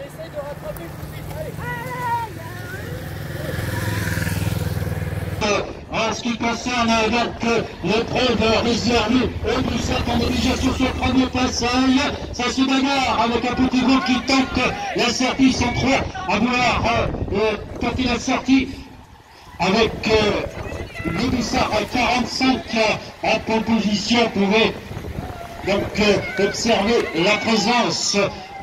essaye de rattraper tout de suite. Allez. En ce qui concerne donc l'épreuve réservée au plus simple, on est déjà sur ce premier passage. Ça se bagarre avec un petit groupe qui tente la sortie. Ils sont trois à vouloir tenter la sortie avec l'Ibissard 45 en proposition. Vous pouvez donc observer la présence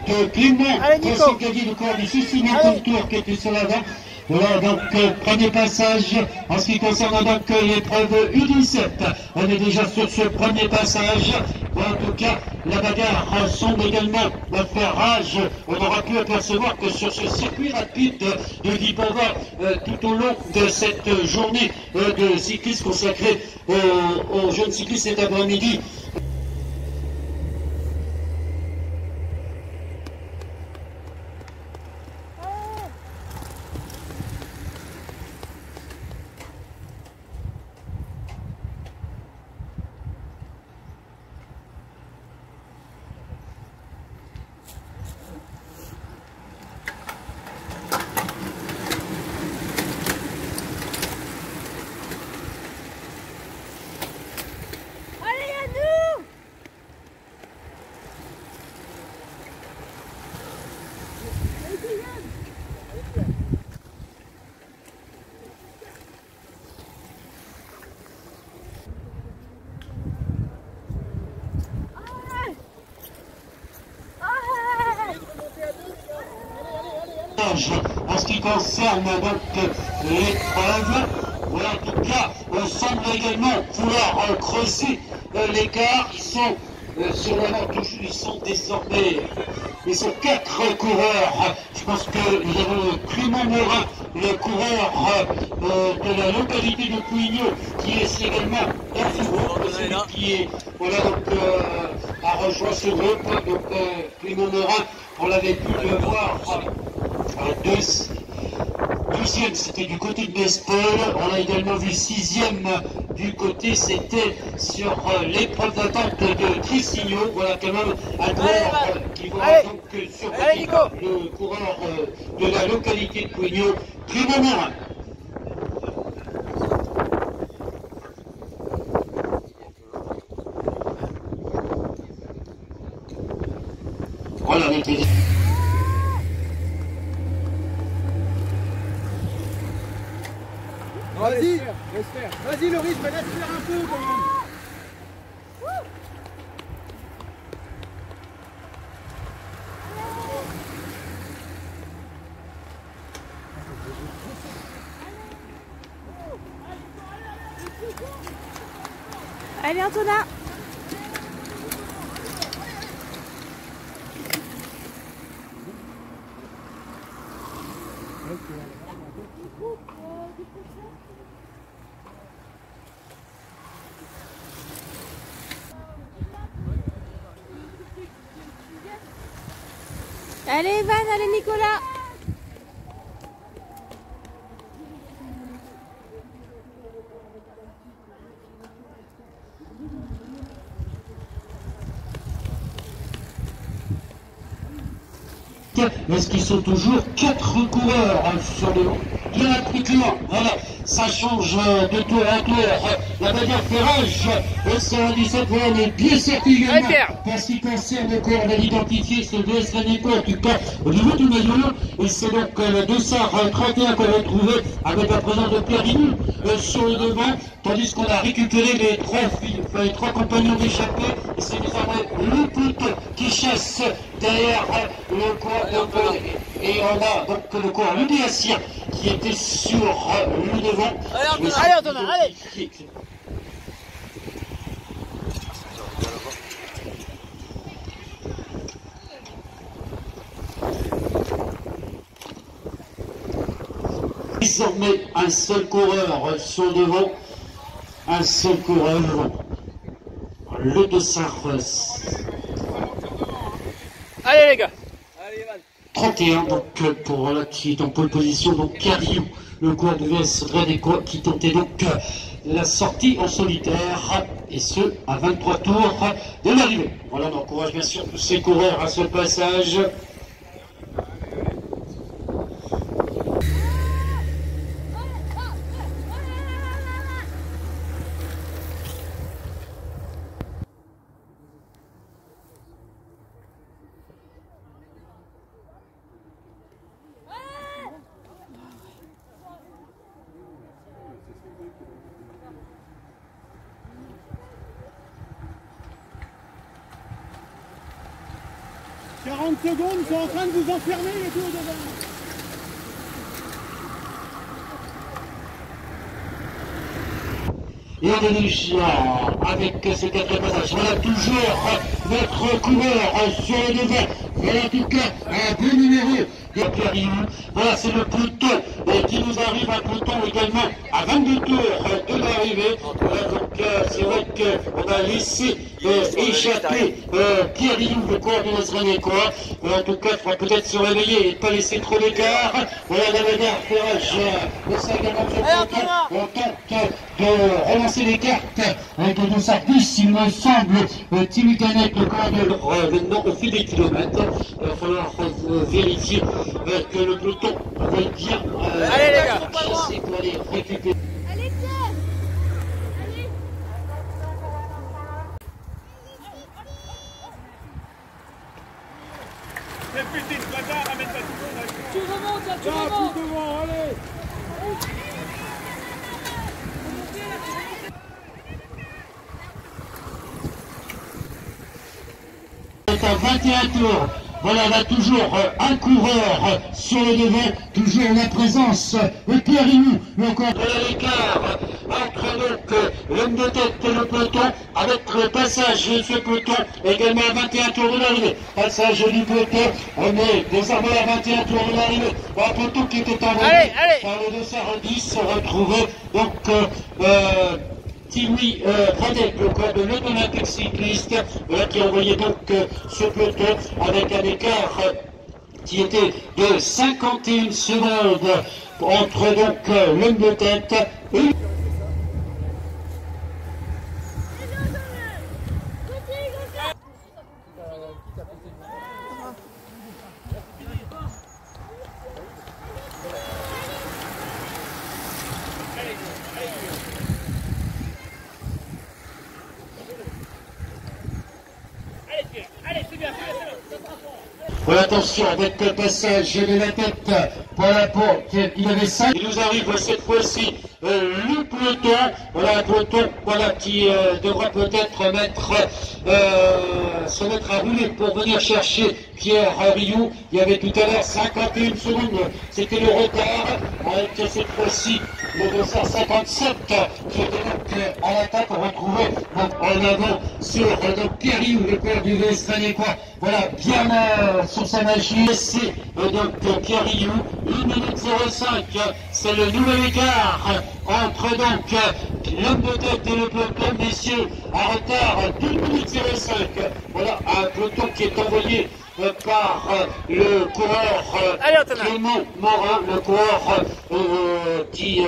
de Clément Kosokadi, le corps du Succinant Tour qui était sur l'avant. Voilà donc premier passage en ce qui concerne donc l'épreuve U17. On est déjà sur ce premier passage. Voilà, en tout cas, la bagarre semble également faire rage. On aura pu apercevoir que sur ce circuit rapide de Vipava, tout au long de cette journée de cyclisme consacrée aux jeunes cyclistes cet après-midi, en ce qui concerne donc l'épreuve. Voilà, en tout cas, on semble également vouloir creuser l'écart. Ils sont sur l'avant toujours, ils sont désormais, ils sont 4 coureurs. Je pense que nous avons Clément Morin, le coureur de la localité de Pouignot, qui est également dans ce groupe, celui qui est, voilà, donc, a rejoint ce groupe. Donc Clément Morin, on l'avait pu le voir. Deuxième, c'était du côté de Bespol. On a également vu 6e du côté, c'était sur l'épreuve d'attente de Trissigno. Voilà quand même un coureur qui va donc surveiller le coureur de la localité de Pouignot, Clément Morin. Voilà, avec les... Vas-y, laisse faire. Vas-y le rythme, laisse faire un peu quand même. Allez Antonin. Allez Evan, allez Nicolas. Est-ce qu'ils sont toujours 4 coureurs sur le long? Il y en a plus que l'un. Voilà, ça change de tour en tour. La bagarre fait rage. Le 117, voilà, on est bien sorti également. Parce qu'il concerne le corps de l'identifié, ce DS Renéco, en tout cas, au niveau du maillot. Et c'est donc le Dossard 31 qu'on va retrouver avec la présence de Pierre Vignoux sur le devant. Tandis qu'on a récupéré les 3 compagnons d'échappée. Et c'est désormais le Pout qui chasse derrière le corps de... Et on a donc le corps l'UDACIR qui était sur le devant. Allez Antonin, allez. Désormais un seul coureur sur le devant, un seul coureur, le Dossard. Allez les gars. Allez Evan. 31 donc pour là qui est en pole position, donc Pierre Vignoux, le coureur de VS Renéco qui tentait donc la sortie en solitaire, et ce à 23 tours de l'arrivée. Voilà, on encourage bien sûr tous ces coureurs à ce passage. 40 secondes, ils sont en train de vous enfermer les deux devant. Et on est avec ce quatrième passage. Voilà toujours notre coureur sur le devant. Voilà en tout cas un bon numéro de Pierre-Yves. Voilà, c'est le peloton qui nous arrive, un peloton également à 22 tours de l'arrivée. Voilà, donc c'est vrai qu'on a laissé échapper Pierre-Yves, le corps de Nasranécois. En tout cas, il faudra peut-être se réveiller et ne pas laisser trop d'écart. Voilà la bagarre, Ferrage, le sac également sur le peloton. On tente de relancer les cartes avec le Dossardis, il me semble, Timmy Canet, le corps de maintenant au fil des kilomètres. Il va falloir vérifier que le peloton va bien allez les gars, chasser pour aller récupérer. Allez, Pierre. Allez. C'est petite bagarre, ramène pas tout le monde. Tu remontes, là, tu Là, remontes. tout devant, allez. C'est à 21 tours. Voilà, là toujours un coureur sur le devant, toujours la présence de Pierre-Yves, encore de l'écart entre donc l'homme de tête et le peloton, avec le passage de ce peloton également à 21 tours de l'arrivée. Passage du peloton, on est désormais à 21 tours de l'arrivée. Un peloton qui était envoyé par le Dossardis retrouvé donc Timmy Gradec, le corps de l'Union olympique cycliste, qui a envoyé donc ce peloton avec un écart qui était de 51 secondes entre donc l'homme de tête et voilà, attention avec le passage de la tête pour la porte, il avait 5. Il nous arrive cette fois-ci le peloton, voilà un peloton voilà, qui devra peut-être se mettre à rouler pour venir chercher Pierre Rioux. Il y avait tout à l'heure 51 secondes, c'était le retard, avec cette fois-ci le 257 qui était donc à l'attaque, retrouvé en avant sur Pierre Rioux, le père du Vestrénécois. Voilà, bien sur sa machine, c'est donc Pierre Rioux, 1 minute 05, c'est le nouvel écart entre donc l'homme de tête et le peloton, messieurs, en retard 2 minutes 05. Voilà un peloton qui est envoyé par le coureur Clément Morin, le coureur qui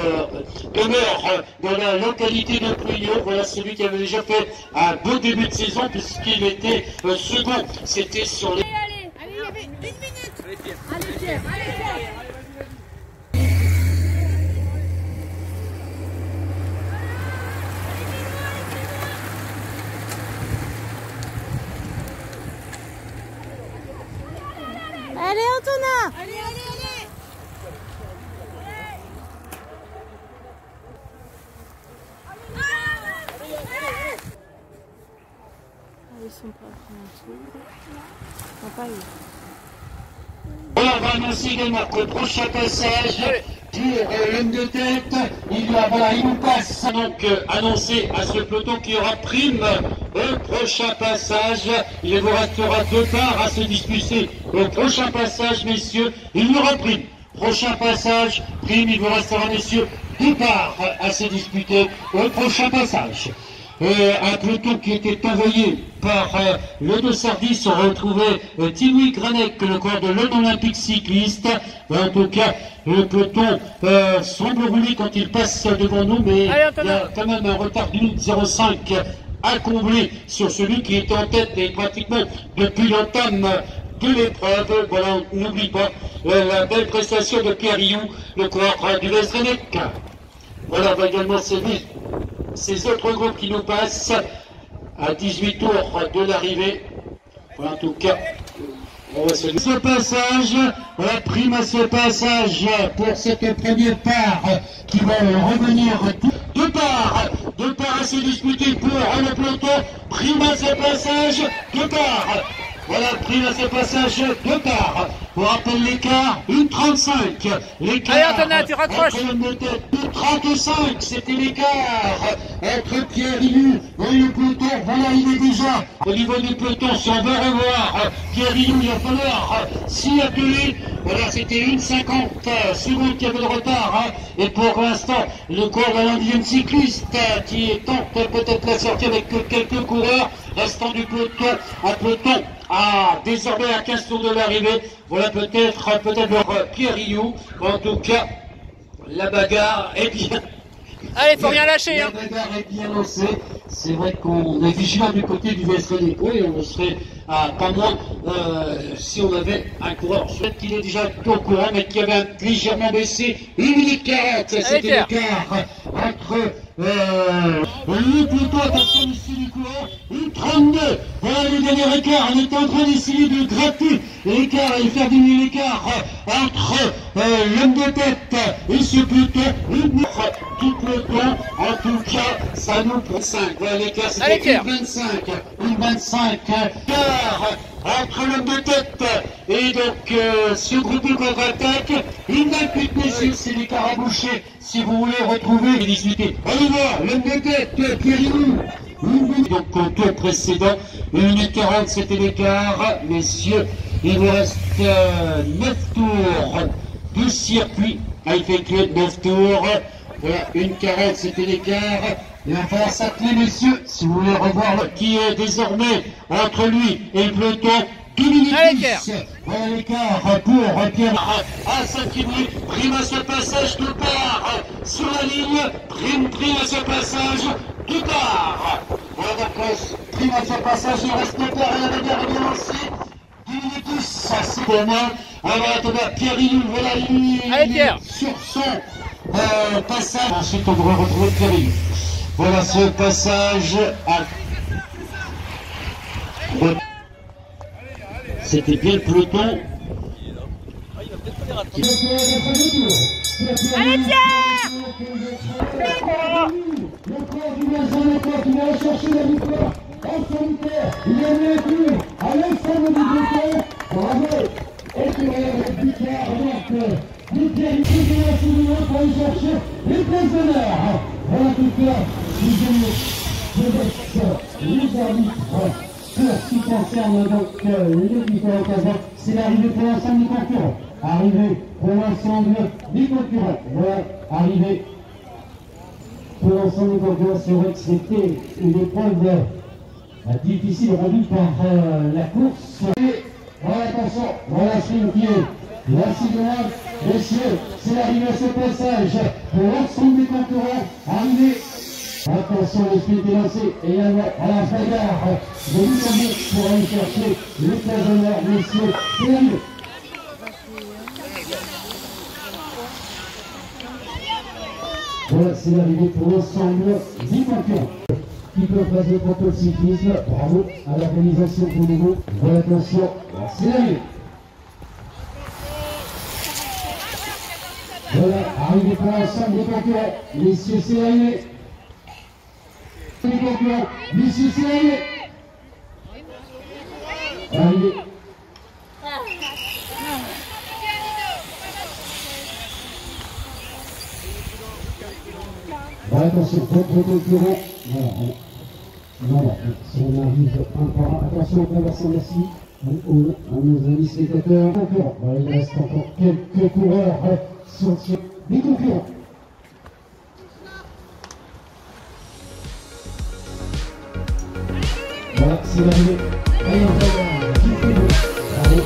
demeure dans la localité de Pouillot. Voilà celui qui avait déjà fait un beau début de saison puisqu'il était second. C'était sur les... Allez, il y avait 1 minute. Allez, Pierre. Allez, Pierre. Allez, Antonin. Allez, allez, allez. Ils sont pas pas Voilà, on va annoncer également que le prochain passage pour l'homme de tête, il nous passe donc annoncé à ce peloton qu'il y aura prime au prochain passage. Il vous restera 2 parts à se disputer. Au prochain passage, messieurs, il y aura prime. Prochain passage, prime, il vous restera, messieurs, 2 parts à se disputer au prochain passage. Un peloton qui était envoyé par le Dossardis, on retrouvait Timmy Gradec, le corps de l'Union olympique cycliste. En tout cas, le peloton semble rouler quand il passe devant nous, mais il y a quand même un retard d'1 minute 05 à combler sur celui qui était en tête et pratiquement depuis l'entame de l'épreuve. Voilà, on n'oublie pas la belle prestation de Pierre Rioux, le coureur du Vestrénec. Voilà, on va également ces autres groupes qui nous passent à 18 tours de l'arrivée. Voilà, en tout cas, on va ce passage, voilà, prime à ce passage pour cette première part qui va revenir. 2 parts à se disputer pour le peloton, prime à ce passage, 2 parts Voilà, pris à ce passage de part. Pour rappel l'écart, 1,35. L'écart. Allez Antonin, tu raccroches. Entre l'homme de tête, 1,35. C'était l'écart entre Pierre Rioux et le peloton. Voilà, il est déjà au niveau du peloton. Si on veut revoir Pierre Rioux, il va falloir s'y atteler. Voilà, c'était 1,50 secondes qui avait de retard. Et pour l'instant, le corps de l'indienne cycliste qui tente peut-être la sortie avec quelques coureurs restant du peloton. Un peloton désormais à 15 tours de l'arrivée. Voilà peut-être Pierre Rioux. En tout cas, la bagarre est bien. Allez, faut rien lâcher. La bagarre est bien lancée. C'est vrai qu'on est vigilant du côté du VSD Dépôt et on serait pas moins si on avait un coureur. Peut-être qu'il est déjà au courant, mais qui avait légèrement baissé. 1 minute 40, c'était l'écart entre le peloton. Attention ici du coureur. 1,32. Voilà le dernier écart. On est en train d'essayer de gratter l'écart et faire diminuer l'écart entre l'homme de tête et ce peloton. Tout peloton, en tout cas, ça nous prend 5. Voilà l'écart, c'était 1,25. 1,25 entre l'homme de tête et donc ce groupe de contre-attaque. 1,28 messieurs, c'est l'écart à boucher si vous voulez retrouver et discuter. On y va, l'homme de tête, Pierre Rioux. Donc au tour précédent, 1 minute 40 c'était l'écart. Messieurs, il vous reste 9 tours de circuit à effectuer, 9 tours. Voilà, 1,40 c'était l'écart. Il va falloir s'atteler, messieurs, si vous voulez revoir qui est désormais entre lui et le peloton. 2 minutes 10. Voilà l'écart pour Pierre. À 5 minutes, prime à ce passage de part sur la ligne. Prime à ce passage de part. Voilà donc prime à ce passage, il reste de part et la bagarre est bien lancée. 2 minutes 10, ça c'est pour moi. Alors Pierre Rioux, voilà lui, il est sur son passage. Ensuite on devrait retrouver Pierre Rioux. Voilà ce passage à... C'était bien le peloton. Allez Pierre! Le corps du Vincent qui va aller chercher la victoire en solitaire. Il a mis un coup à l'ensemble du peloton. Bravo! Et puis avec Picard, donc Picard, il fait un souvenir pour aller chercher les places d'honneur. Voilà Picard, je laisse les arbitres. Pour ce qui concerne donc les différents casins, c'est l'arrivée pour l'ensemble des concurrents. Arrivée pour l'ensemble des concurrents. Voilà, arrivée pour l'ensemble des concurrents. C'est vrai que c'était une épreuve difficile rendue par la course. Et, voilà, attention, voilà Schlinkier, la signale, messieurs, c'est l'arrivée à ce passage pour l'ensemble des concurrents. Arrivée. Attention, le speed est lancé et à la bagarre de Luxembourg pour aller chercher les places d'honneur, messieurs. C'est l'arrivée. Voilà, c'est l'arrivée pour l'ensemble des concurrents qui peuvent passer le contrôle cyclisme. Bravo à l'organisation pour nous. Voilà, attention, c'est l'arrivée. Voilà, arrivée pour l'ensemble des concurrents. Messieurs, c'est l'arrivée. Les concurrents, messieurs, c'est l'arrivée. Arrivée. Voilà, attention, votre concurrent. Voilà, voilà, si on arrive un par un, attention, on traverse merci à nos amis spectateurs. Concurrents, voilà, il reste encore quelques coureurs sur les concurrents. Voilà, c'est l'arrivée. Allez, on va voir. Qui fait le... Allez.